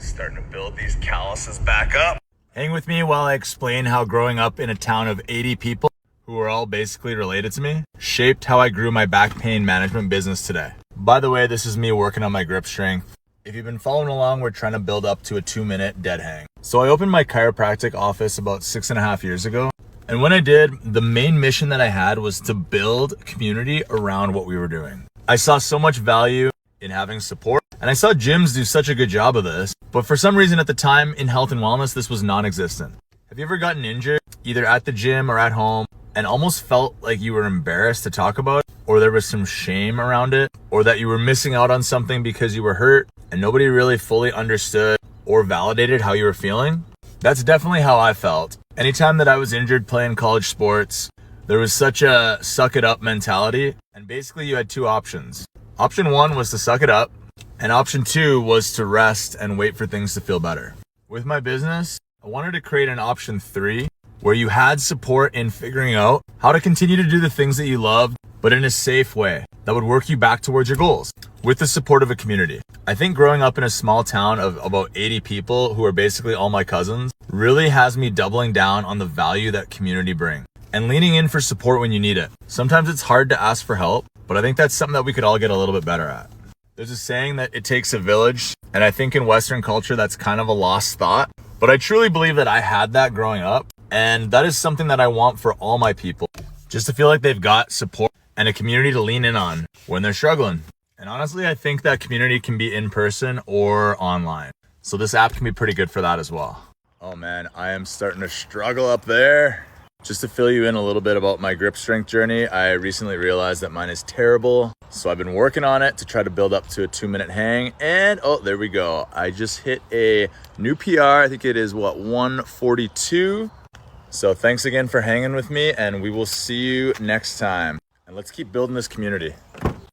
Starting to build these calluses back up. Hang with me while I explain how growing up in a town of 80 people who are all basically related to me shaped how I grew my back pain management business today. By the way, this is me working on my grip strength. If you've been following along, we're trying to build up to a 2-minute dead hang. So I opened my chiropractic office about 6.5 years ago. And when I did, the main mission that I had was to build community around what we were doing. I saw so much value in having support, and I saw gyms do such a good job of this. But for some reason at the time in health and wellness, this was non-existent. Have you ever gotten injured, either at the gym or at home, and almost felt like you were embarrassed to talk about it, or there was some shame around it, or that you were missing out on something because you were hurt and nobody really fully understood or validated how you were feeling? That's definitely how I felt. Anytime that I was injured playing college sports, there was such a suck it up mentality, and basically you had two options. Option one was to suck it up, and option two was to rest and wait for things to feel better. With my business, I wanted to create an option three where you had support in figuring out how to continue to do the things that you love, but in a safe way that would work you back towards your goals with the support of a community. I think growing up in a small town of about 80 people who are basically all my cousins really has me doubling down on the value that community brings and leaning in for support when you need it. Sometimes it's hard to ask for help, but I think that's something that we could all get a little bit better at. There's a saying that it takes a village, and I think in Western culture that's kind of a lost thought, but I truly believe that I had that growing up, and that is something that I want for all my people, just to feel like they've got support and a community to lean in on when they're struggling. And honestly, I think that community can be in person or online. So this app can be pretty good for that as well. Oh man, I am starting to struggle up there. Just to fill you in a little bit about my grip strength journey, I recently realized that mine is terrible. So I've been working on it to try to build up to a 2-minute hang. And oh, there we go. I just hit a new PR. I think it is 142. So thanks again for hanging with me, and we will see you next time. And let's keep building this community.